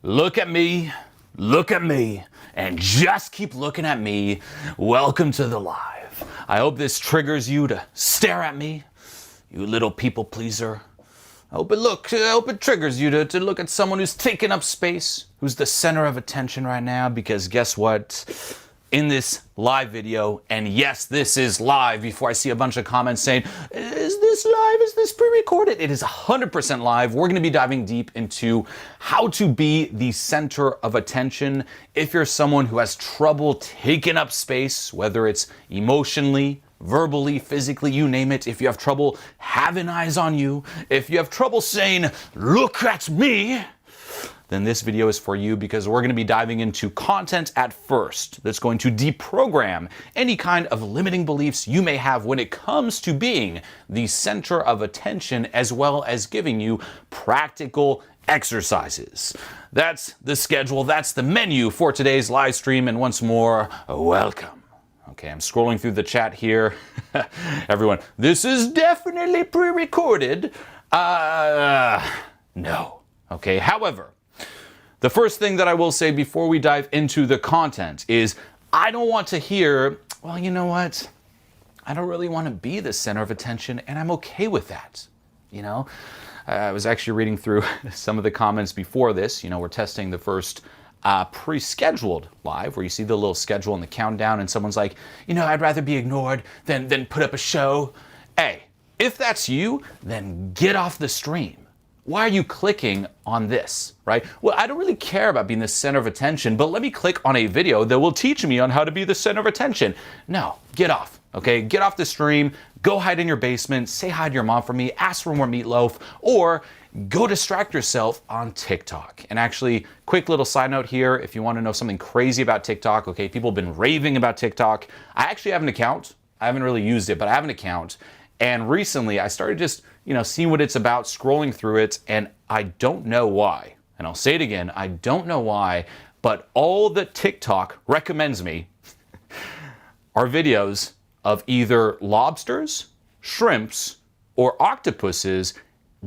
Look at me, and just keep looking at me. Welcome to the live. I hope this triggers you to stare at me, you little people pleaser. I hope it triggers you to look at someone who's taking up space, who's the center of attention right now, because guess what? In this live video, and yes, this is live before I see a bunch of comments saying, is this live? Is this pre-recorded? It is 100% live. We're gonna be diving deep into how to be the center of attention if you're someone who has trouble taking up space, whether it's emotionally, verbally, physically, you name it. If you have trouble having eyes on you, if you have trouble saying, look at me, then this video is for you, because we're going to be diving into content at first that's going to deprogram any kind of limiting beliefs you may have when it comes to being the center of attention, as well as giving you practical exercises. That's the schedule, that's the menu for today's live stream, and once more, welcome. Okay, I'm scrolling through the chat here. Everyone, this is definitely pre-recorded. No. Okay, however, the first thing that I will say before we dive into the content is I don't want to hear, well, you know what? I don't really want to be the center of attention, and I'm okay with that. You know, I was actually reading through some of the comments before this. You know, we're testing the first pre-scheduled live where you see the little schedule and the countdown, and someone's like, you know, I'd rather be ignored than put up a show. Hey, if that's you, then get off the stream. Why are you clicking on this, right? Well, I don't really care about being the center of attention, but let me click on a video that will teach me on how to be the center of attention. No, get off, okay? Get off the stream, go hide in your basement, say hi to your mom for me, ask for more meatloaf, or go distract yourself on TikTok. And actually, quick little side note here, if you want to know something crazy about TikTok, okay, people have been raving about TikTok. I actually have an account. I haven't really used it, but I have an account. And recently I started just, you know, seeing what it's about, scrolling through it, and I don't know why. And I'll say it again, I don't know why, but all that TikTok recommends me are videos of either lobsters, shrimps, or octopuses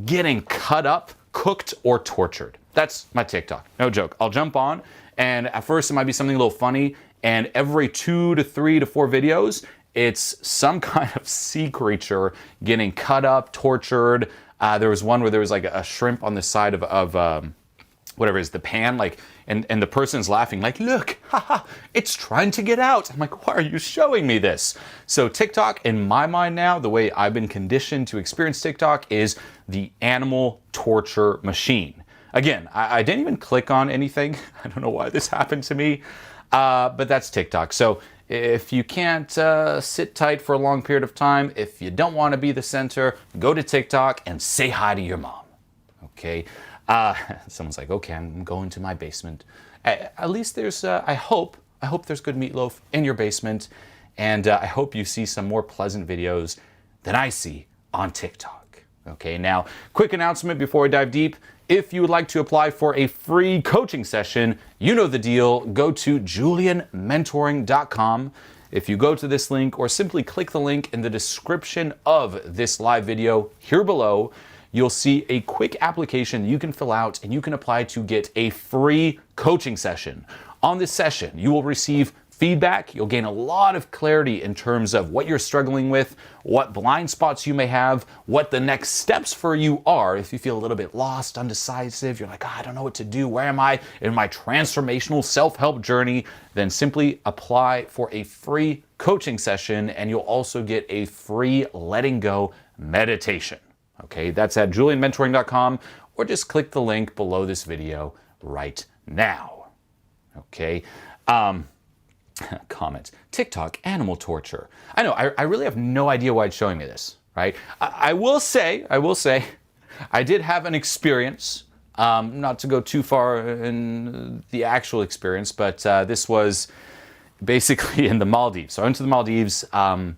getting cut up, cooked, or tortured. That's my TikTok, no joke. I'll jump on, and at first it might be something a little funny, and every 2 to 3 to 4 videos, it's some kind of sea creature getting cut up, tortured. There was one where there was like a shrimp on the side of whatever it is, the pan, like, and the person's laughing like, look, haha, it's trying to get out. I'm like, why are you showing me this? So TikTok, in my mind now, the way I've been conditioned to experience TikTok is the animal torture machine. Again, I didn't even click on anything. I don't know why this happened to me, but that's TikTok. So if you can't sit tight for a long period of time, if you don't want to be the center, go to TikTok and say hi to your mom, okay? Someone's like, okay, I'm going to my basement. At least there's, I hope there's good meatloaf in your basement, and I hope you see some more pleasant videos than I see on TikTok. Okay, now, quick announcement before I dive deep. If you would like to apply for a free coaching session, you know the deal. Go to JulienMentoring.com. If you go to this link, or simply click the link in the description of this live video here below, you'll see a quick application you can fill out and you can apply to get a free coaching session. On this session, you will receive feedback. You'll gain a lot of clarity in terms of what you're struggling with, what blind spots you may have, what the next steps for you are. If you feel a little bit lost, undecisive, you're like, oh, I don't know what to do. Where am I in my transformational self-help journey? Then simply apply for a free coaching session, and you'll also get a free letting go meditation. Okay, that's at JulienMentoring.com, or just click the link below this video right now. Okay. Comments. TikTok, animal torture. I know, I really have no idea why it's showing me this, right? I will say, I did have an experience, not to go too far in the actual experience, but this was basically in the Maldives. So I went to the Maldives, I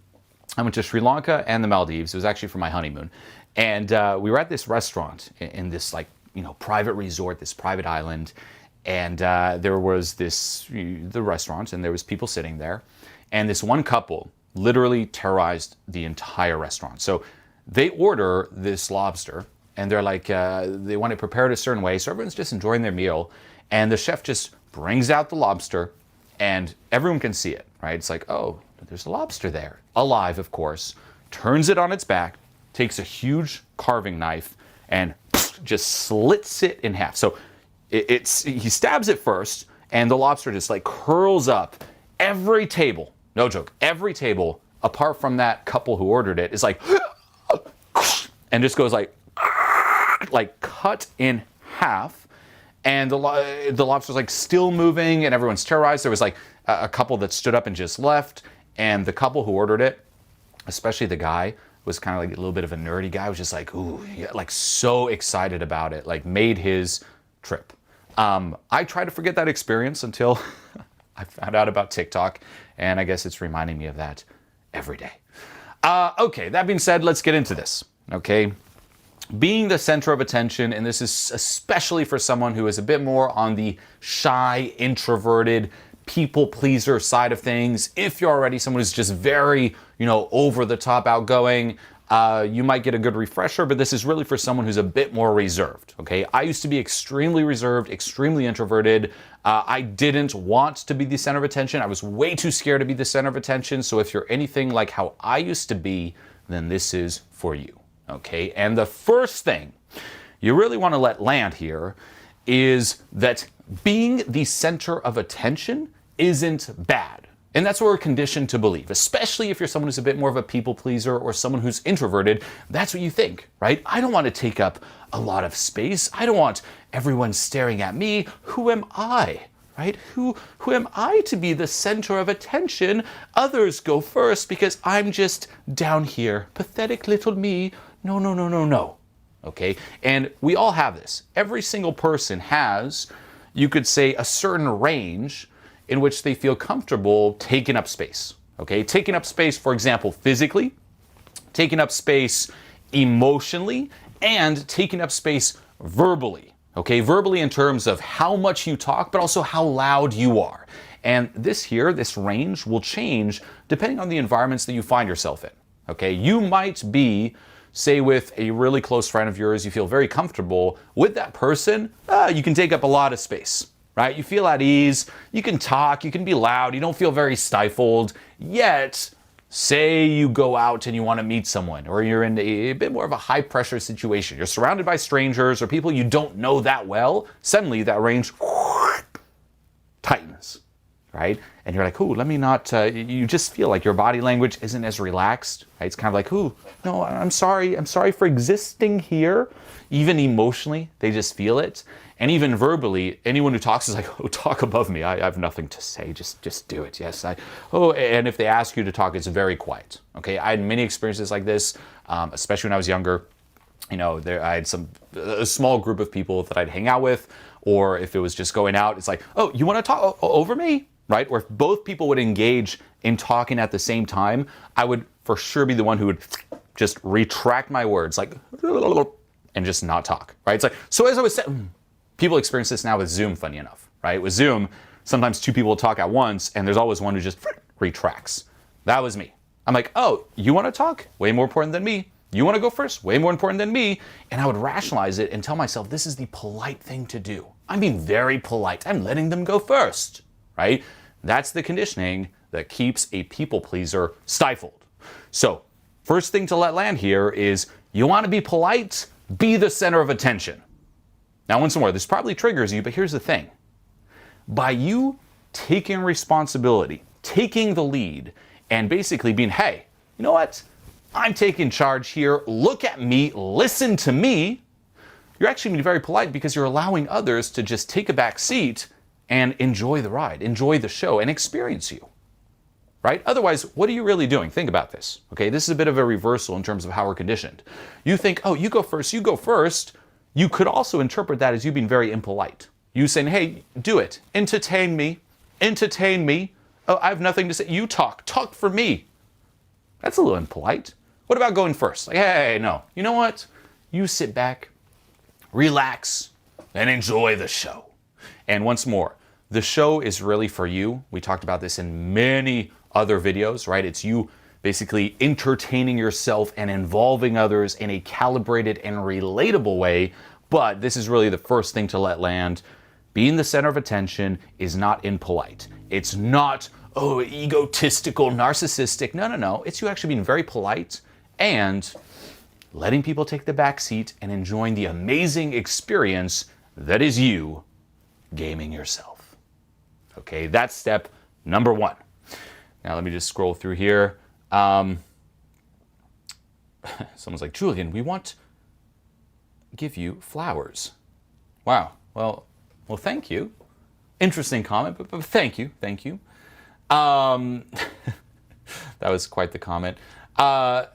went to Sri Lanka and the Maldives. It was actually for my honeymoon. And we were at this restaurant in this, like, you know, private resort, this private island. And there was the restaurant, and there was people sitting there. And this one couple literally terrorized the entire restaurant. So they order this lobster, and they're like, they want it prepared a certain way, so everyone's just enjoying their meal, and the chef just brings out the lobster, and everyone can see it, right? It's like, oh, there's a lobster there, alive, of course, turns it on its back, takes a huge carving knife, and just slits it in half. So he stabs it first, and the lobster just like curls up. Every table, no joke, every table, apart from that couple who ordered it, is like, and just goes like cut in half. And the lobster's like still moving, and everyone's terrorized. There was like a couple that stood up and just left, and the couple who ordered it, especially the guy, was kind of like a little bit of a nerdy guy, was just like, ooh, yeah, like so excited about it, like made his trip. I try to forget that experience until I found out about TikTok, and I guess it's reminding me of that every day. Okay, that being said, let's get into this, okay? Being the center of attention, and this is especially for someone who is a bit more on the shy, introverted, people pleaser side of things. If you're already someone who's just very, over the top outgoing, you might get a good refresher, but this is really for someone who's a bit more reserved, okay? I used to be extremely reserved, extremely introverted. I didn't want to be the center of attention. I was way too scared to be the center of attention. So if you're anything like how I used to be, then this is for you, okay? And the first thing you really want to let land here is that being the center of attention isn't bad. And that's what we're conditioned to believe, especially if you're someone who's a bit more of a people pleaser or someone who's introverted. That's what you think, right? I don't want to take up a lot of space. I don't want everyone staring at me. Who am I, right? Who am I to be the center of attention? Others go first because I'm just down here. Pathetic little me. No, no, no, no, no. Okay? And we all have this. Every single person has, you could say, a certain range in which they feel comfortable taking up space, okay? Taking up space, for example, physically, taking up space emotionally, and taking up space verbally, okay? Verbally in terms of how much you talk, but also how loud you are. And this range will change depending on the environments that you find yourself in, okay? You might be, say, with a really close friend of yours, you feel very comfortable with that person, you can take up a lot of space, right? You feel at ease, you can talk, you can be loud, you don't feel very stifled. Yet, say you go out and you want to meet someone, or you're in a bit more of a high pressure situation. You're surrounded by strangers or people you don't know that well. Suddenly that range tightens, right? And you're like, ooh, let me not, you just feel like your body language isn't as relaxed, right? It's kind of like, ooh, no, I'm sorry for existing here. Even emotionally, they just feel it. And even verbally, anyone who talks is like, oh, talk above me. I have nothing to say. Just do it. Yes. And if they ask you to talk, it's very quiet. Okay. I had many experiences like this, especially when I was younger. I had a small group of people that I'd hang out with, or if it was just going out, it's like, oh, you want to talk over me? Right? Or if both people would engage in talking at the same time, I would for sure be the one who would just retract my words, like, and just not talk. Right? It's like, so as I was saying, people experience this now with Zoom, funny enough, right? With Zoom, sometimes two people will talk at once, and there's always one who just retracts. That was me. I'm like, oh, you want to talk? Way more important than me. You want to go first? Way more important than me. And I would rationalize it and tell myself, this is the polite thing to do. I'm being very polite. I'm letting them go first, right? That's the conditioning that keeps a people pleaser stifled. So, first thing to let land here is, you want to be polite? Be the center of attention. Now, once more, this probably triggers you, but here's the thing. By you taking responsibility, taking the lead, and basically being, hey, you know what? I'm taking charge here. Look at me. Listen to me. You're actually being very polite because you're allowing others to just take a back seat and enjoy the ride, enjoy the show, and experience you. Right? Otherwise, what are you really doing? Think about this. Okay, this is a bit of a reversal in terms of how we're conditioned. You think, oh, you go first, you go first. You could also interpret that as you being very impolite. You saying, hey, do it. Entertain me. Entertain me. Oh, I have nothing to say. You talk. Talk for me. That's a little impolite. What about going first? Like, hey, no. You know what? You sit back, relax, and enjoy the show. And once more, the show is really for you. We talked about this in many other videos, right? It's you basically entertaining yourself and involving others in a calibrated and relatable way. But this is really the first thing to let land. Being the center of attention is not impolite. It's not, oh, egotistical, narcissistic. No, no, no. It's you actually being very polite and letting people take the back seat and enjoying the amazing experience that is you gaming yourself. Okay, that's step number one. Now let me just scroll through here. Someone's like, Julien, we want to give you flowers. Wow, well, thank you. Interesting comment, but thank you. That was quite the comment. The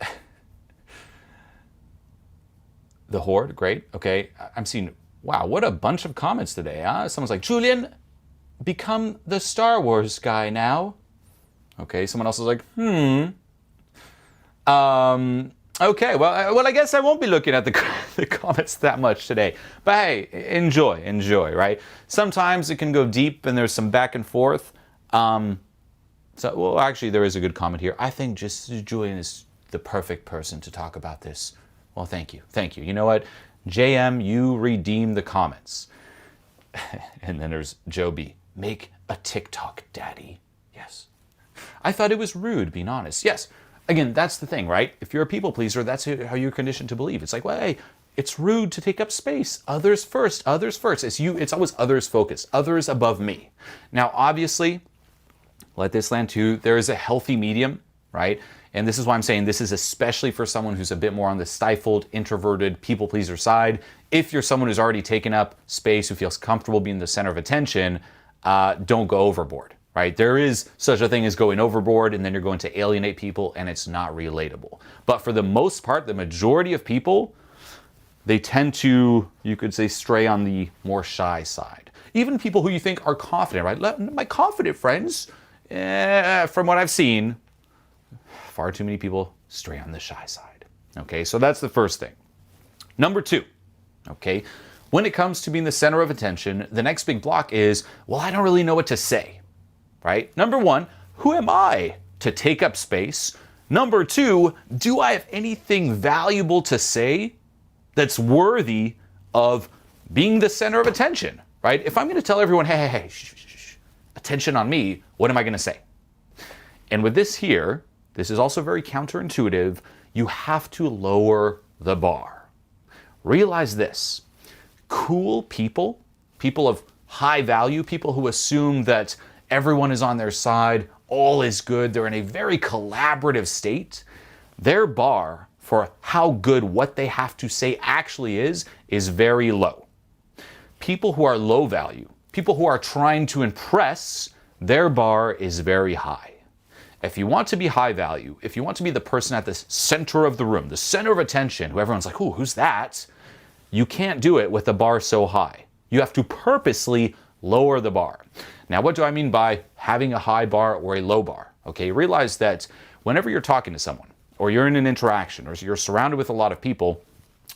Horde, great. Okay, I'm seeing, wow, what a bunch of comments today, huh? Someone's like, Julien, become the Star Wars guy now. Okay, someone else is like, okay, well, I guess I won't be looking at the comments that much today. But hey, enjoy, right? Sometimes it can go deep and there's some back and forth. Well, actually, there is a good comment here. I think just Julien is the perfect person to talk about this. Well, thank you. You know what? JM, you redeem the comments. And then there's Joe B. Make a TikTok, daddy. Yes. I thought it was rude, being honest. Yes. Again, that's the thing, right? If you're a people pleaser, that's how you're conditioned to believe. It's like, well, hey, it's rude to take up space. Others first. It's always others focused. Others above me. Now, obviously, let this land too. There is a healthy medium, right? And this is why I'm saying this is especially for someone who's a bit more on the stifled, introverted, people pleaser side. If you're someone who's already taken up space, who feels comfortable being the center of attention, don't go overboard, right? There is such a thing as going overboard, and then you're going to alienate people, and it's not relatable. But for the most part, the majority of people, they tend to, you could say, stray on the more shy side. Even people who you think are confident, right? My confident friends, from what I've seen, far too many people stray on the shy side. Okay, so that's the first thing. Number two, okay, when it comes to being the center of attention, the next big block is, well, I don't really know what to say, right? Number one, who am I to take up space? Number two, do I have anything valuable to say that's worthy of being the center of attention, right? If I'm going to tell everyone, hey, shh, attention on me, what am I going to say? And with this here, this is also very counterintuitive. You have to lower the bar. Realize this. Cool people, people of high value, people who assume that everyone is on their side, all is good, they're in a very collaborative state, their bar for how good what they have to say actually is very low. People who are low value, people who are trying to impress, their bar is very high. If you want to be high value, if you want to be the person at the center of the room, the center of attention, who everyone's like, ooh, who's that? You can't do it with the bar so high. You have to purposely lower the bar. Now, what do I mean by having a high bar or a low bar? Okay, realize that whenever you're talking to someone, or you're in an interaction, or you're surrounded with a lot of people,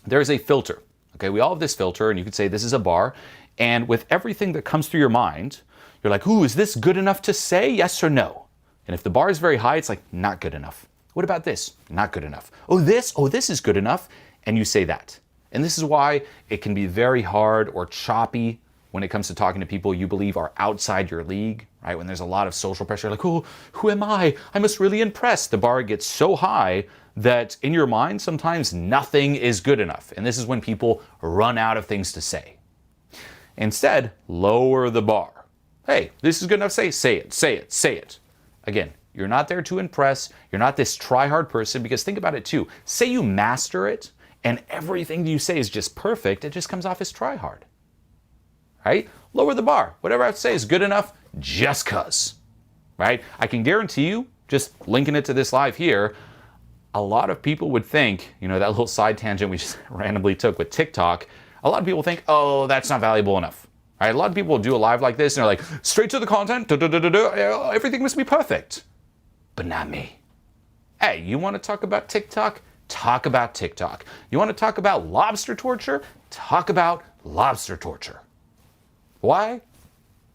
there's a filter. Okay, we all have this filter, and you could say this is a bar, and with everything that comes through your mind, you're like, ooh, is this good enough to say, yes or no? And if the bar is very high, it's like, not good enough. What about this? Not good enough. Oh, this is good enough. And you say that. And this is why it can be very hard or choppy when it comes to talking to people you believe are outside your league, right? When there's a lot of social pressure, like, oh, who am I? I must really impress. The bar gets so high that in your mind, sometimes nothing is good enough. And this is when people run out of things to say. Instead, lower the bar. Hey, this is good enough to say it. Again, you're not there to impress. You're not this try-hard person, because think about it too. Say you master it and everything you say is just perfect. It just comes off as try-hard, right? Lower the bar. Whatever I have to say is good enough just cause, right? I can guarantee you, just linking it to this live here, a lot of people would think, that little side tangent we just randomly took with TikTok, a lot of people think, oh, that's not valuable enough. Right? A lot of people will do a live like this and they're like, straight to the content, everything must be perfect. But not me. Hey, you want to talk about TikTok? Talk about TikTok. You want to talk about lobster torture? Talk about lobster torture. Why?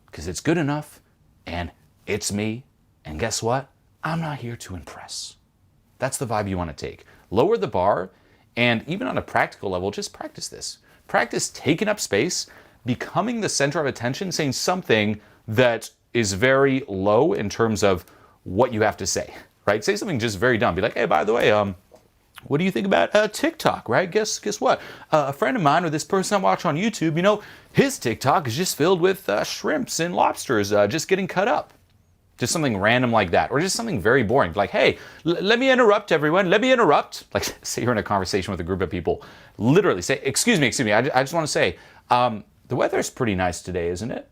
Because it's good enough, and it's me, and guess what? I'm not here to impress. That's the vibe you want to take. Lower the bar, and even on a practical level, just practice this. Practice taking up space, becoming the center of attention, saying something that is very low in terms of what you have to say, right? Say something just very dumb. Be like, hey, by the way, what do you think about TikTok, right? Guess what? A friend of mine, or this person I watch on YouTube, you know, his TikTok is just filled with shrimps and lobsters just getting cut up. Just something random like that, or just something very boring. Like, hey, let me interrupt everyone. Let me interrupt. Like, say you're in a conversation with a group of people. Literally say, excuse me. I just want to say, the weather's pretty nice today, isn't it?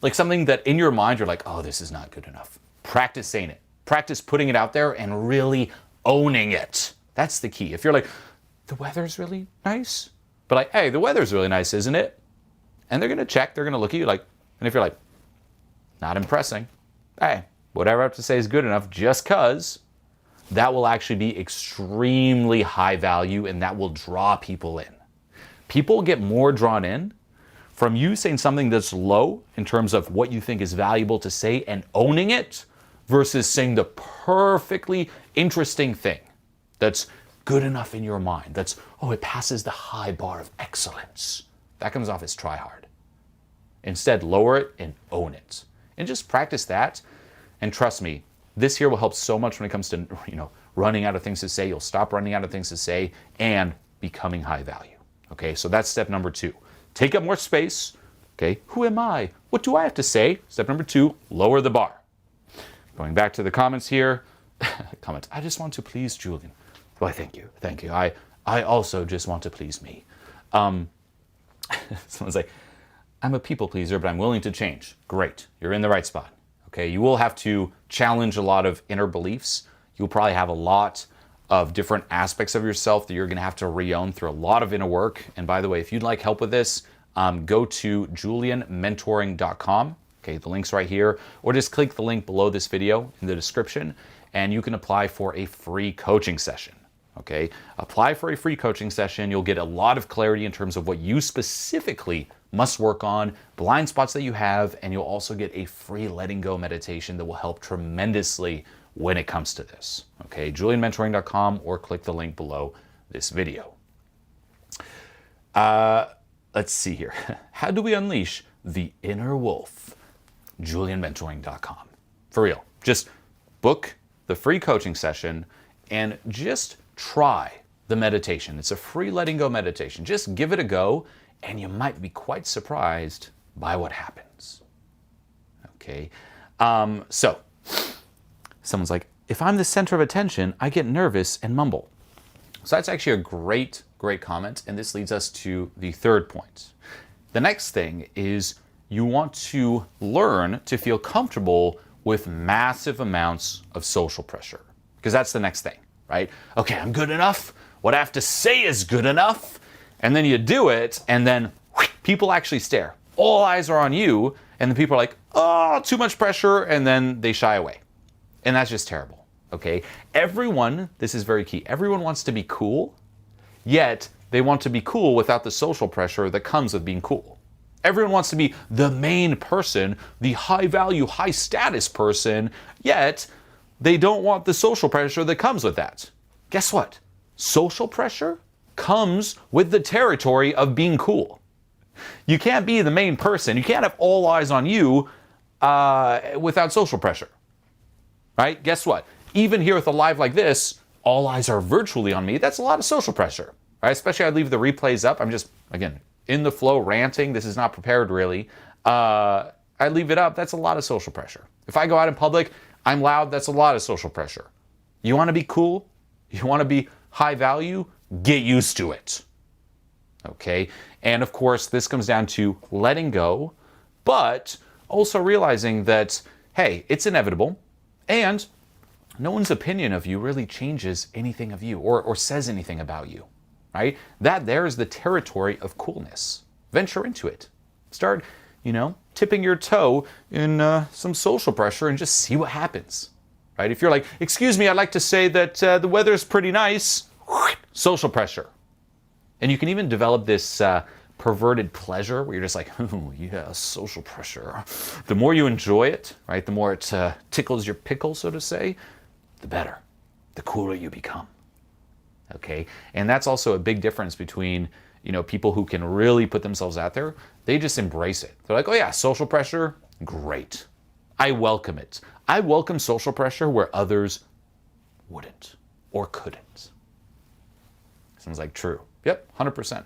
Like something that in your mind, you're like, oh, this is not good enough. Practice saying it. Practice putting it out there and really owning it. That's the key. If you're like, the weather's really nice, but like, hey, the weather's really nice, isn't it? And they're going to check. They're going to look at you like, and if you're like, not impressing. Hey, whatever I have to say is good enough, just cause that will actually be extremely high value, and that will draw people in. People get more drawn in from you saying something that's low in terms of what you think is valuable to say and owning it versus saying the perfectly interesting thing that's good enough in your mind. That's, oh, it passes the high bar of excellence. That comes off as try hard. Instead, lower it and own it. And just practice that. And trust me, this here will help so much when it comes to, running out of things to say. You'll stop running out of things to say and becoming high value. Okay, so that's step number 2. Take up more space. Okay, who am I? What do I have to say? Step number 2, lower the bar. Going back to the comments here. Comment, I just want to please Julien. Why, thank you. I also just want to please me. Someone's like, I'm a people pleaser, but I'm willing to change. Great, you're in the right spot. Okay, you will have to challenge a lot of inner beliefs. You'll probably have a lot of different aspects of yourself that you're going to have to re-own through a lot of inner work. And by the way, if you'd like help with this, go to JulienMentoring.com. Okay, the link's right here, or just click the link below this video in the description, and you can apply for a free coaching session. Okay, apply for a free coaching session. You'll get a lot of clarity in terms of what you specifically must work on, blind spots that you have, and you'll also get a free letting go meditation that will help tremendously when it comes to this. Okay, JulienMentoring.com, or click the link below this video. Let's see here. How do we unleash the inner wolf? JulienMentoring.com. For real, just book the free coaching session and just try the meditation. It's a free letting go meditation. Just give it a go, and you might be quite surprised by what happens. Okay, so someone's like, if I'm the center of attention, I get nervous and mumble. So that's actually a great comment, and this leads us to the third point. The next thing is you want to learn to feel comfortable with massive amounts of social pressure, because that's the next thing, right? Okay, I'm good enough. What I have to say is good enough. And then you do it, and then people actually stare. All eyes are on you, and then people are like, oh, too much pressure, and then they shy away. And that's just terrible, okay? Everyone, this is very key, everyone wants to be cool, yet they want to be cool without the social pressure that comes with being cool. Everyone wants to be the main person, the high value, high status person, yet they don't want the social pressure that comes with that. Guess what? Social pressure comes with the territory of being cool. You can't be the main person. You can't have all eyes on you without social pressure, right? Guess what? Even here with a live like this, all eyes are virtually on me. That's a lot of social pressure, right? Especially I leave the replays up. I'm just, again, in the flow ranting. This is not prepared really. I leave it up. That's a lot of social pressure. If I go out in public, I'm loud. That's a lot of social pressure. You want to be cool? You want to be high value? Get used to it. Okay? And of course, this comes down to letting go, but also realizing that, hey, it's inevitable, and no one's opinion of you really changes anything of you or says anything about you, right? That there is the territory of coolness. Venture into it. Start, tipping your toe in some social pressure and just see what happens, right? If you're like, excuse me, I'd like to say that the weather's pretty nice, social pressure. And you can even develop this perverted pleasure where you're just like, oh yeah, social pressure. The more you enjoy it, right, the more it tickles your pickle, so to say, the better. the cooler you become. Okay? And that's also a big difference between, people who can really put themselves out there. They just embrace it. They're like, oh yeah, social pressure, great. I welcome it. I welcome social pressure where others wouldn't or couldn't. Sounds like true. Yep, 100%.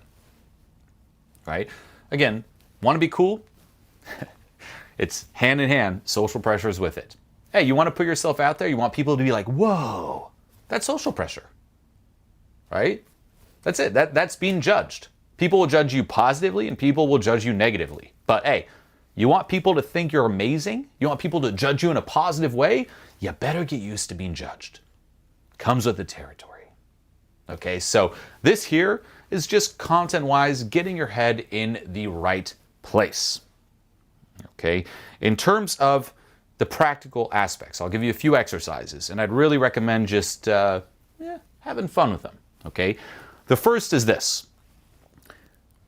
Right? Again, want to be cool? It's hand in hand, social pressure is with it. Hey, you want to put yourself out there? You want people to be like, whoa, that's social pressure. Right? That's it. That's being judged. People will judge you positively and people will judge you negatively. But hey, you want people to think you're amazing? You want people to judge you in a positive way? You better get used to being judged. Comes with the territory. Okay, so this here is just content-wise getting your head in the right place. Okay, in terms of the practical aspects, I'll give you a few exercises, and I'd really recommend just having fun with them. Okay, the first is this.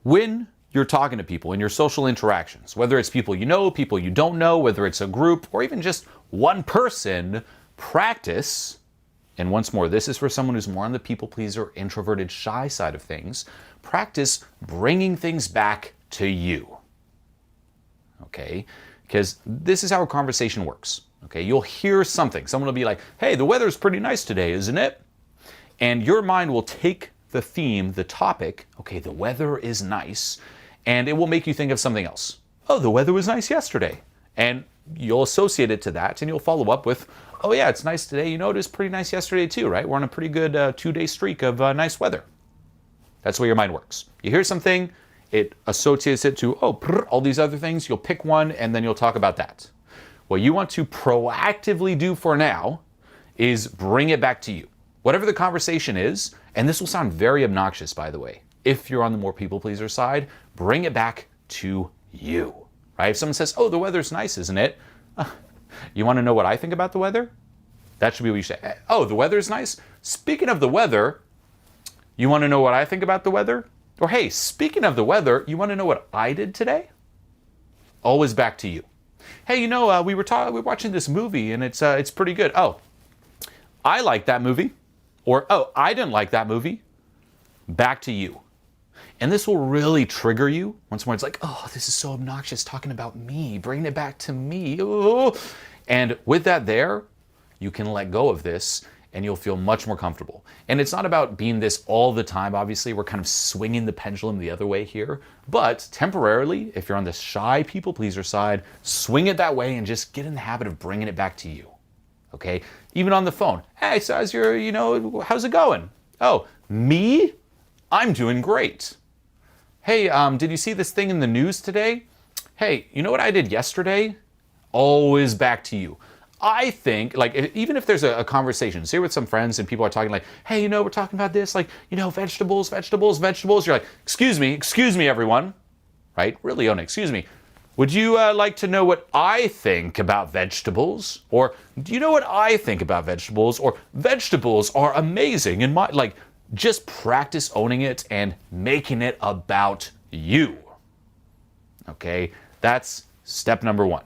When you're talking to people in your social interactions, whether it's people you know, people you don't know, whether it's a group, or even just one person, practice, and once more, this is for someone who's more on the people pleaser, introverted, shy side of things, practice bringing things back to you. Okay? Because this is how a conversation works. Okay? You'll hear something. Someone will be like, hey, the weather's pretty nice today, isn't it? And your mind will take the theme, the topic, okay, the weather is nice, and it will make you think of something else. Oh, the weather was nice yesterday. And you'll associate it to that, and you'll follow up with, oh yeah, it's nice today. It was pretty nice yesterday too, right? We're on a pretty good 2-day streak of nice weather. That's the way your mind works. You hear something, it associates it to, all these other things. You'll pick one, and then you'll talk about that. What you want to proactively do for now is bring it back to you. Whatever the conversation is, and this will sound very obnoxious, by the way, if you're on the more people pleaser side, bring it back to you, right? If someone says, oh, the weather's nice, isn't it? You want to know what I think about the weather? That should be what you say. Oh, the weather's nice? Speaking of the weather, you want to know what I think about the weather? Or hey, speaking of the weather, you want to know what I did today? Always back to you. Hey, we were watching this movie and it's pretty good. Oh, I like that movie. Or, oh, I didn't like that movie. Back to you. And this will really trigger you. Once more, it's like, oh, this is so obnoxious talking about me, bringing it back to me. Oh. And with that there, you can let go of this and you'll feel much more comfortable. And it's not about being this all the time. Obviously, we're kind of swinging the pendulum the other way here. But temporarily, if you're on the shy people pleaser side, swing it that way and just get in the habit of bringing it back to you. Okay? Even on the phone. Hey, so how's it going? Oh, me? I'm doing great. Hey, did you see this thing in the news today? Hey, you know what I did yesterday? Always back to you. I think, even if there's a conversation, say with some friends and people are talking like, hey, we're talking about this, vegetables. You're like, excuse me, everyone. Right? Really own it. Excuse me. Would you like to know what I think about vegetables? Or do you know what I think about vegetables? Or vegetables are amazing in my, just practice owning it and making it about you. Okay, that's step number one.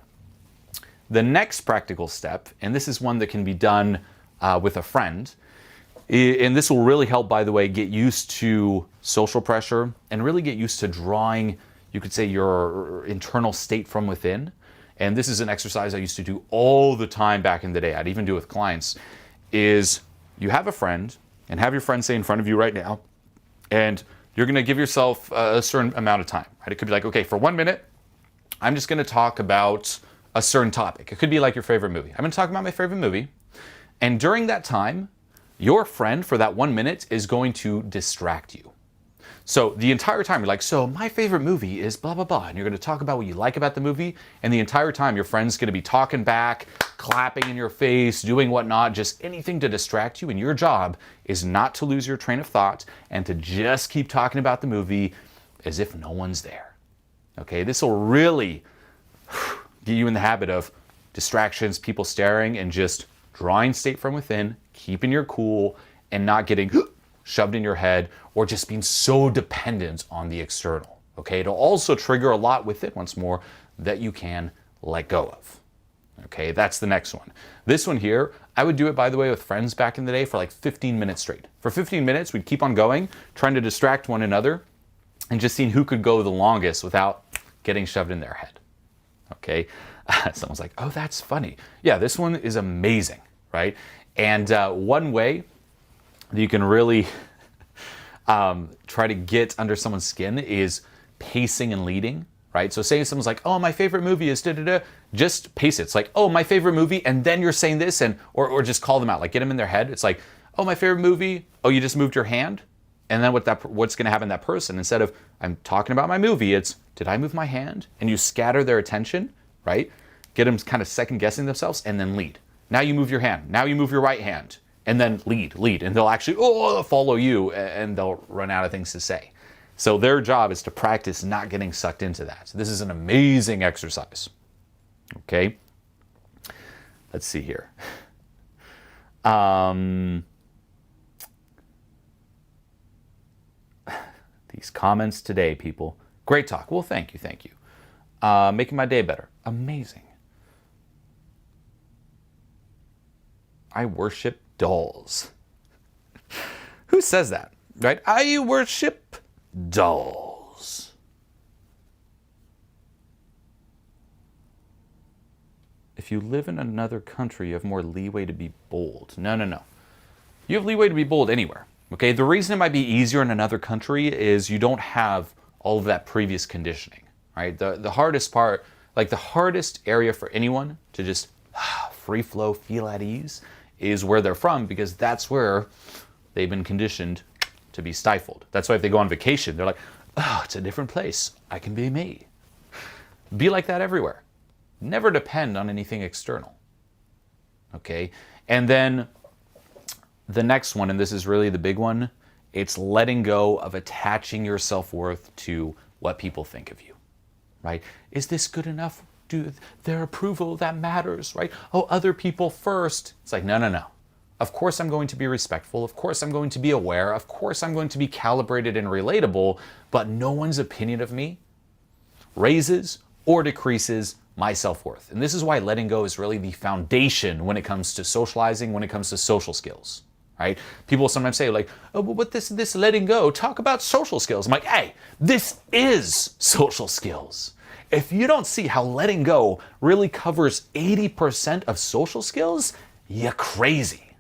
The next practical step, and this is one that can be done with a friend, and this will really help, by the way, get used to social pressure and really get used to drawing, you could say, your internal state from within. And this is an exercise I used to do all the time back in the day. I'd even do it with clients, is you have a friend and have your friend say in front of you right now, and you're going to give yourself a certain amount of time. Right? It could be like, okay, for 1 minute, I'm just going to talk about a certain topic. It could be like your favorite movie. I'm going to talk about my favorite movie. And during that time, your friend for that 1 minute is going to distract you. So the entire time you're like, so my favorite movie is blah, blah, blah. And you're going to talk about what you like about the movie. And the entire time your friend's going to be talking back, clapping in your face, doing whatnot, just anything to distract you. And your job is not to lose your train of thought and to just keep talking about the movie as if no one's there. Okay, this will really get you in the habit of distractions, people staring, and just drawing state from within, keeping your cool, and not getting shoved in your head or just being so dependent on the external. Okay, it'll also trigger a lot with it, once more, that you can let go of. Okay, that's the next one. This one here, I would do it, by the way, with friends back in the day for like 15 minutes straight. For 15 minutes, we'd keep on going, trying to distract one another, and just seeing who could go the longest without getting shoved in their head. Okay, someone's like, oh, that's funny. Yeah, this one is amazing, right? And one way that you can really try to get under someone's skin is pacing and leading, right? So say someone's like, oh, my favorite movie is da-da-da, just pace it. It's like, oh, my favorite movie, and then you're saying this, and or just call them out, like get them in their head. It's like, oh, my favorite movie, oh, you just moved your hand? And then what's gonna happen to that person, instead of, I'm talking about my movie, it's, did I move my hand? And you scatter their attention, right? Get them kind of second guessing themselves, and then lead. Now you move your hand, now you move your right hand, and then lead, and they'll actually follow you, and they'll run out of things to say. So their job is to practice not getting sucked into that. So this is an amazing exercise. Okay, let's see here. These comments today, people. Great talk. Well, thank you. Making my day better. Amazing. I worship dolls. Who says that, right? I worship dolls. If you live in another country, you have more leeway to be bold. No. You have leeway to be bold anywhere, okay? The reason it might be easier in another country is you don't have all of that previous conditioning, right? The hardest part, like the hardest area for anyone to just free flow, feel at ease, is where they're from, because that's where they've been conditioned to be stifled. That's why if they go on vacation, they're like, oh, it's a different place. I can be me. Be like that everywhere. Never depend on anything external. Okay? And then the next one, and this is really the big one, it's letting go of attaching your self-worth to what people think of you, right? Is this good enough? Do their approval, that matters, right? Oh, other people first. It's like, no. Of course I'm going to be respectful. Of course I'm going to be aware. Of course I'm going to be calibrated and relatable, but no one's opinion of me raises or decreases my self-worth. And this is why letting go is really the foundation when it comes to socializing, when it comes to social skills, right? People sometimes say like, oh, but what this letting go, talk about social skills. I'm like, hey, this is social skills. If you don't see how letting go really covers 80% of social skills, you're crazy.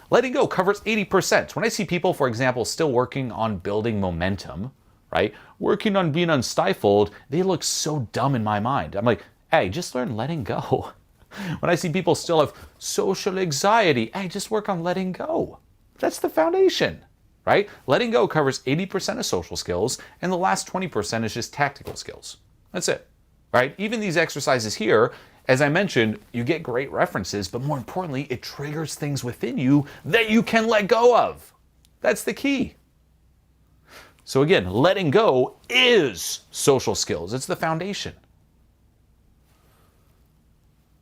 Letting go covers 80%. When I see people, for example, still working on building momentum, right? Working on being unstifled, they look so dumb in my mind. I'm like, hey, just learn letting go. When I see people still have social anxiety, hey, just work on letting go. That's the foundation, right? Letting go covers 80% of social skills, and the last 20% is just tactical skills. That's it, right? Even these exercises here, as I mentioned, you get great references, but more importantly, it triggers things within you that you can let go of. That's the key. So again, letting go is social skills. It's the foundation.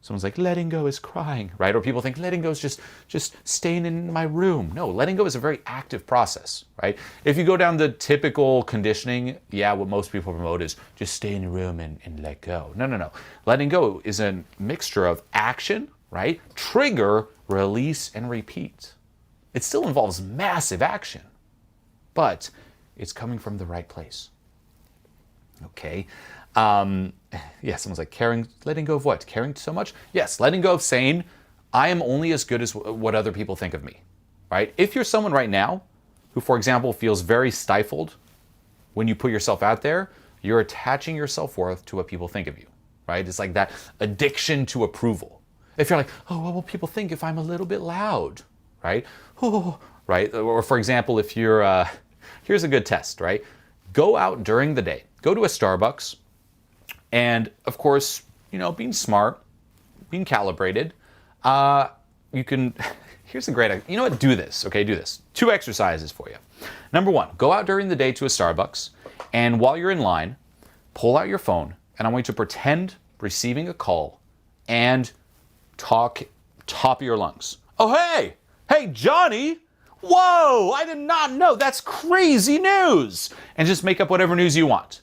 Someone's like, letting go is crying, right? Or people think letting go is just staying in my room. No, letting go is a very active process, right? If you go down the typical conditioning, yeah, what most people promote is just stay in your room and let go. No. Letting go is a mixture of action, right? Trigger, release, and repeat. It still involves massive action, but it's coming from the right place. Okay. Yeah, someone's like, letting go of what? Caring so much? Yes, letting go of saying, I am only as good as what other people think of me, right? If you're someone right now who, for example, feels very stifled when you put yourself out there, you're attaching your self-worth to what people think of you, right? It's like that addiction to approval. If you're like, oh, what will people think if I'm a little bit loud, right? Oh, right? Or for example, if you're, here's a good test, right? Go out during the day, go to a Starbucks, and of course, being smart, being calibrated, you can, here's a great, do this, okay, do this. 2 exercises for you. Number 1, go out during the day to a Starbucks, and while you're in line, pull out your phone, and I want you to pretend receiving a call and talk top of your lungs. Oh, hey, Johnny, whoa, I did not know, that's crazy news. And just make up whatever news you want.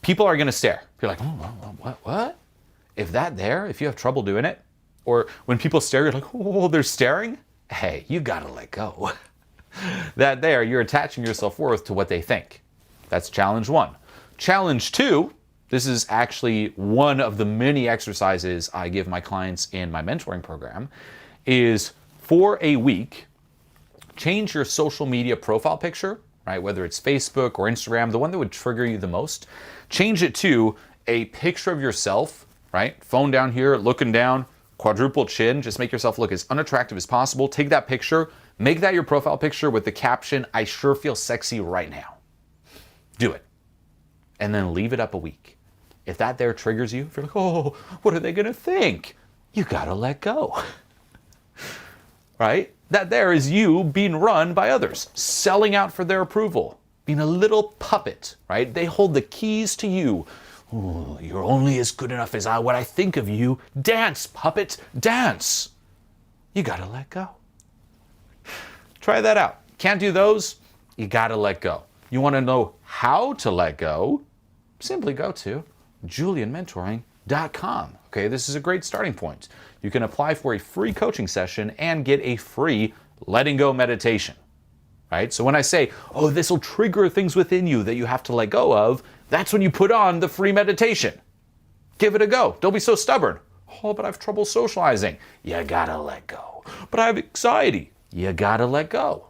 People are gonna stare. You're like, oh, what? If if you have trouble doing it, or when people stare, you're like, oh, they're staring. Hey, you gotta let go. You're attaching your self-worth to what they think. That's challenge 1. Challenge 2, this is actually one of the many exercises I give my clients in my mentoring program, is for a week, change your social media profile picture, right? Whether it's Facebook or Instagram, the one that would trigger you the most, change it to a picture of yourself, right? Phone down here, looking down, quadruple chin, just make yourself look as unattractive as possible. Take that picture, make that your profile picture with the caption, "I sure feel sexy right now." Do it. And then leave it up a week. If that there triggers you, if you're like, oh, what are they gonna think? You gotta let go. Right? That there is you being run by others, selling out for their approval, being a little puppet, right? They hold the keys to you. Ooh, you're only as good enough as what I think of you. Dance, puppet, dance. You gotta let go. Try that out. Can't do those? You gotta let go. You wanna know how to let go? Simply go to JulienMentoring.com. Okay, this is a great starting point. You can apply for a free coaching session and get a free letting go meditation, right? So when I say, oh, this will trigger things within you that you have to let go of, that's when you put on the free meditation. Give it a go. Don't be so stubborn. Oh, but I have trouble socializing. You gotta let go. But I have anxiety. You gotta let go.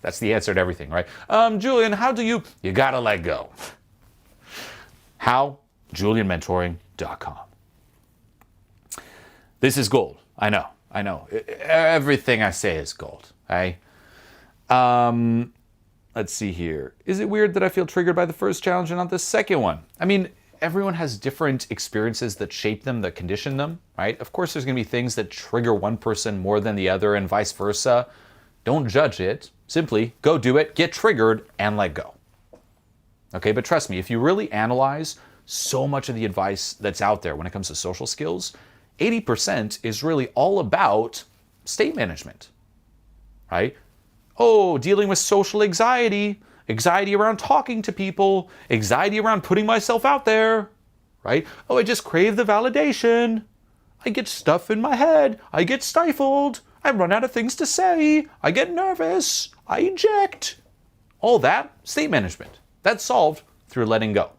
That's the answer to everything, right? Julien, how do you? You gotta let go. How? JulienMentoring.com. This is gold. I know. Everything I say is gold. Okay? Let's see here. Is it weird that I feel triggered by the first challenge and not the second one? I mean, everyone has different experiences that shape them, that condition them, right? Of course, there's going to be things that trigger one person more than the other and vice versa. Don't judge it. Simply go do it, get triggered, and let go. Okay, but trust me, if you really analyze so much of the advice that's out there when it comes to social skills, 80% is really all about state management, right? Oh, dealing with social anxiety, anxiety around talking to people, anxiety around putting myself out there, right? Oh, I just crave the validation. I get stuff in my head. I get stifled. I run out of things to say. I get nervous. I eject. All that, state management. That's solved through letting go.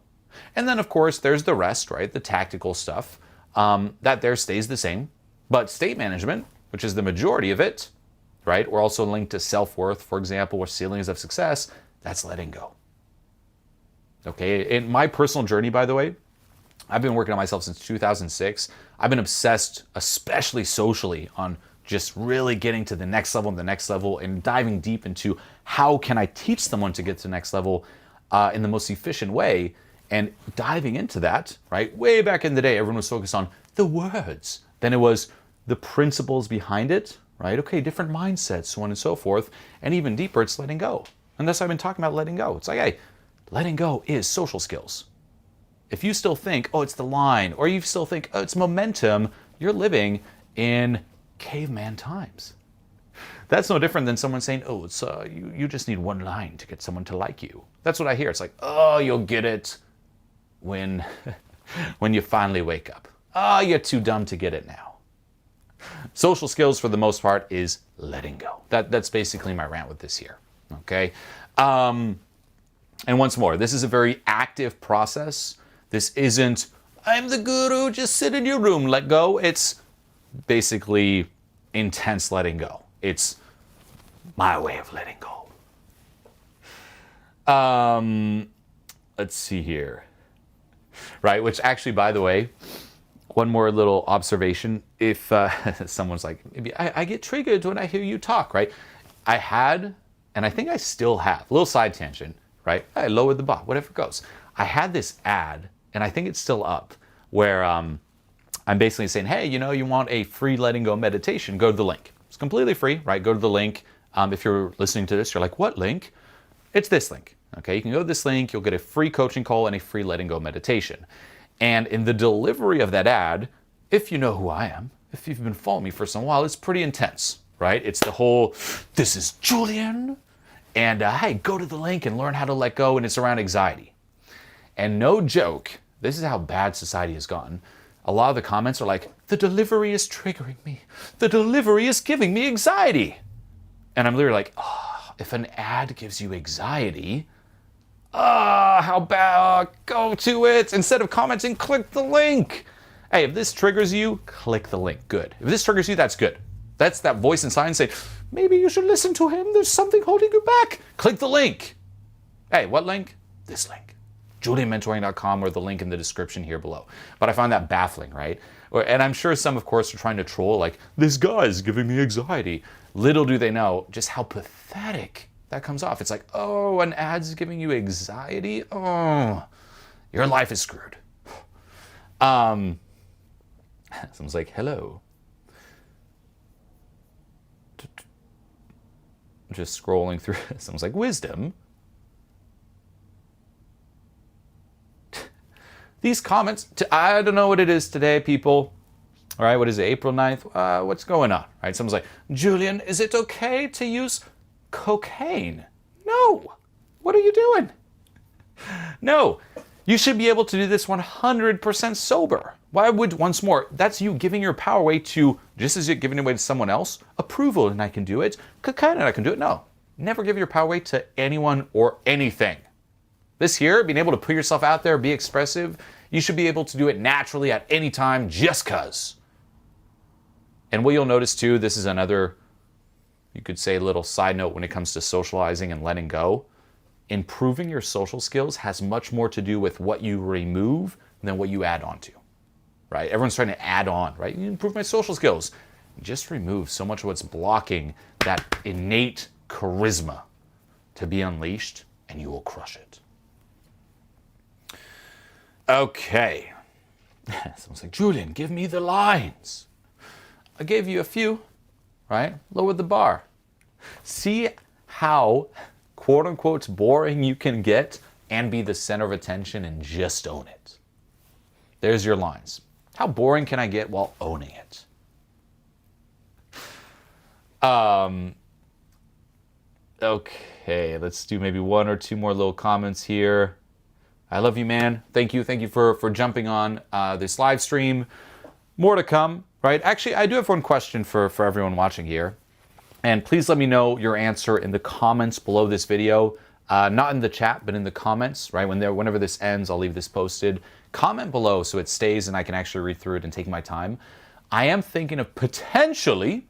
And then, of course, there's the rest, right? The tactical stuff. That there stays the same. But state management, which is the majority of it, right? We're also linked to self-worth, for example, or ceilings of success. That's letting go. Okay, in my personal journey, by the way, I've been working on myself since 2006. I've been obsessed, especially socially, on just really getting to the next level and diving deep into how can I teach someone to get to the next level in the most efficient way. And diving into that, right? Way back in the day, everyone was focused on the words. Then it was the principles behind it, right? Okay, different mindsets, so on and so forth. And even deeper, it's letting go. And that's why I've been talking about letting go. It's like, hey, letting go is social skills. If you still think, oh, it's the line, or you still think, oh, it's momentum, you're living in caveman times. That's no different than someone saying, oh, it's you just need one line to get someone to like you. That's what I hear. It's like, oh, you'll get it when you finally wake up. Oh, you're too dumb to get it now. Social skills, for the most part, is letting go. That's basically my rant with this here. Okay? And once more, this is a very active process. This isn't, I'm the guru, just sit in your room, let go. It's basically intense letting go. It's my way of letting go. Let's see here. Right, which actually, by the way, one more little observation. If someone's like, maybe I get triggered when I hear you talk, right? I had, and I think I still have, a little side tangent, right? I lowered the bar, whatever goes. I had this ad, and I think it's still up, where I'm basically saying, hey, you want a free letting go meditation, go to the link. It's completely free, right? Go to the link. If you're listening to this, you're like, what link? It's this link. Okay, you can go to this link, you'll get a free coaching call and a free letting go meditation. And in the delivery of that ad, if you know who I am, if you've been following me for some while, it's pretty intense, right? It's the whole, this is Julien, and hey, go to the link and learn how to let go, and it's around anxiety. And no joke, this is how bad society has gotten. a lot of the comments are like, the delivery is triggering me. The delivery is giving me anxiety. And I'm literally like, oh, if an ad gives you anxiety, how bad, go to it. Instead of commenting, click the link. Hey, if this triggers you, click the link, good. If this triggers you, that's good. That's that voice inside saying, maybe you should listen to him. There's something holding you back. Click the link. Hey, what link? This link. JulienMentoring.com or the link in the description here below. But I find that baffling, right? And I'm sure some, of course, are trying to troll like, this guy is giving me anxiety. Little do they know just how pathetic that comes off. It's like, oh, an ad's giving you anxiety? Oh, your life is screwed. Someone's like, hello. Just scrolling through. Someone's like, wisdom. These comments, I don't know what it is today, people. All right, what is it, April 9th? What's going on? All right, someone's like, Julien, is it okay to use cocaine? No. What are you doing? No. You should be able to do this 100% sober. Why would, once more, that's you giving your power away to, just as you're giving it away to someone else, approval and I can do it, cocaine and I can do it. No. Never give your power away to anyone or anything. This here, being able to put yourself out there, be expressive, you should be able to do it naturally at any time just cause. And what you'll notice too, this is another, you could say, little side note when it comes to socializing and letting go. Improving your social skills has much more to do with what you remove than what you add on to, right? Everyone's trying to add on, right? You improve my social skills. Just remove so much of what's blocking that innate charisma to be unleashed and you will crush it. Okay. Someone's like, Julien, give me the lines. I gave you a few, right? Lower the bar. See how, quote unquote, boring you can get and be the center of attention and just own it. There's your lines. How boring can I get while owning it? Okay, let's do maybe one or two more little comments here. I love you, man. Thank you for jumping on this live stream. More to come, right? Actually, I do have one question for everyone watching here. And please let me know your answer in the comments below this video. Not in the chat, but in the comments, right? Whenever this ends, I'll leave this posted. Comment below so it stays and I can actually read through it and take my time. I am thinking of potentially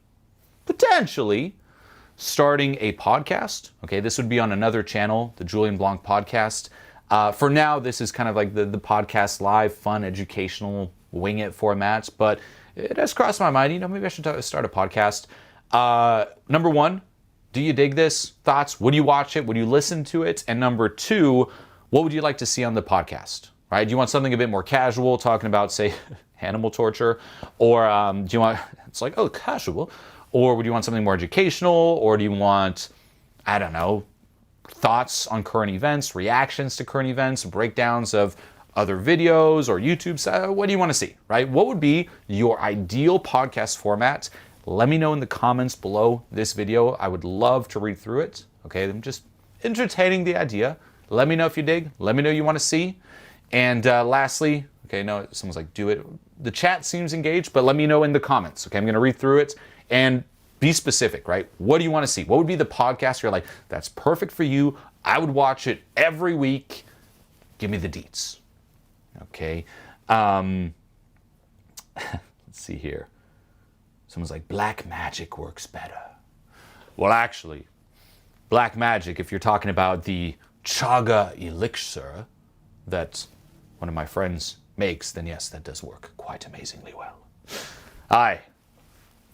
starting a podcast. Okay, this would be on another channel, the Julien Blanc podcast. For now, this is kind of like the podcast live, fun, educational, wing it formats, but it has crossed my mind, maybe I should start a podcast. Number one, do you dig this? Thoughts? Would you watch it? Would you listen to it? And number two, what would you like to see on the podcast? Right? Do you want something a bit more casual, talking about, say, animal torture? Or do you want, it's like, oh, casual. Or would you want something more educational? Or do you want, I don't know, thoughts on current events, reactions to current events, breakdowns of other videos or YouTube? What do you want to see, right? What would be your ideal podcast format? Let me know in the comments below this video. I would love to read through it. Okay, I'm just entertaining the idea. Let me know if you dig. Let me know you want to see. And lastly, okay, no, someone's like, do it. The chat seems engaged, but let me know in the comments. Okay, I'm going to read through it and be specific, right? What do you want to see? What would be the podcast you're like, that's perfect for you. I would watch it every week. Give me the deets. Okay. Let's see here. Someone's like, black magic works better. Well, actually, black magic, if you're talking about the chaga elixir that one of my friends makes, then yes, that does work quite amazingly well. Aye.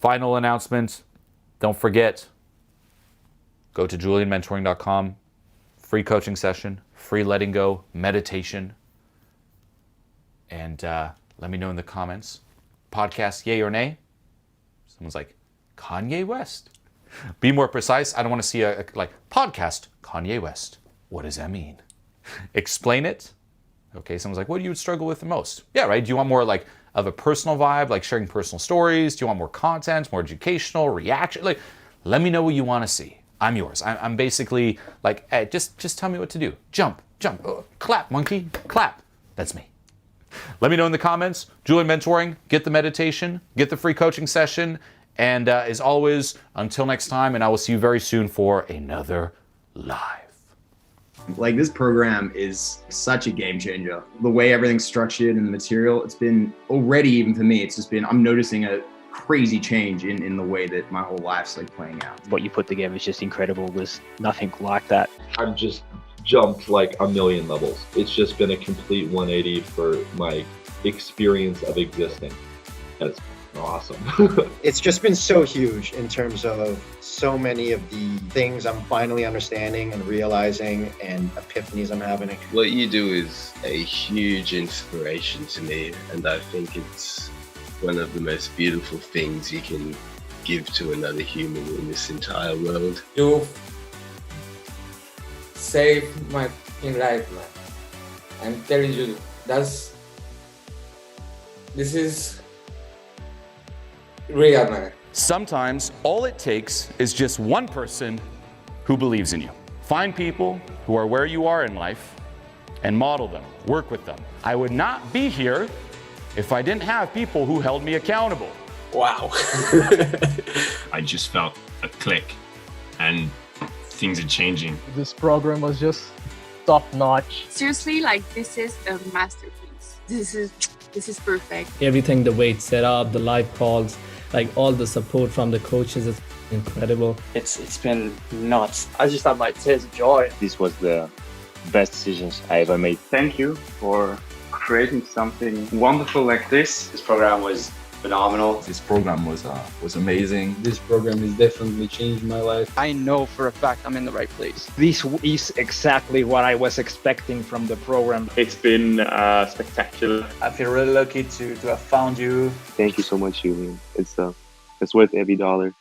Final announcement. Don't forget, go to JulienMentoring.com. Free coaching session, free letting go, meditation. And let me know in the comments. Podcast, yay or nay? Someone's like, Kanye West. Be more precise. I don't want to see a podcast, Kanye West. What does that mean? Explain it. Okay, someone's like, what do you struggle with the most? Yeah, right? Do you want more like of a personal vibe, like sharing personal stories? Do you want more content, more educational, reaction? Like, let me know what you want to see. I'm yours. I'm basically like, hey, just tell me what to do. Jump, jump, clap, monkey, clap. That's me. Let me know in the comments. Julien Mentoring, get the meditation, get the free coaching session. And as always, until next time, and I will see you very soon for another live. Like, this program is such a game changer. The way everything's structured and the material, it's been already, even for me, it's just been, I'm noticing a crazy change in the way that my whole life's like playing out. What you put together is just incredible. There's nothing like that. I've just jumped like a million levels. It's just been a complete 180 for my experience of existing. That's awesome. It's just been so huge in terms of so many of the things I'm finally understanding and realizing and epiphanies I'm having. What you do is a huge inspiration to me, and I think it's one of the most beautiful things you can give to another human in this entire world. You saved my fucking life, man. I'm telling you, this is real, man. Sometimes all it takes is just one person who believes in you. Find people who are where you are in life and model them, work with them. I would not be here if I didn't have people who held me accountable. Wow. I just felt a click and things are changing. This program was just top notch. Seriously, like, this is a masterpiece. This is perfect. Everything, the way it's set up, the live calls, like all the support from the coaches is incredible. It's been nuts. I just had my tears of joy. This was the best decisions I ever made. Thank you for creating something wonderful like this. This program was phenomenal. This program was amazing. This program has definitely changed my life. I know for a fact I'm in the right place. This is exactly what I was expecting from the program. It's been spectacular. I feel really lucky to have found you. Thank you so much, Julien. It's worth every dollar.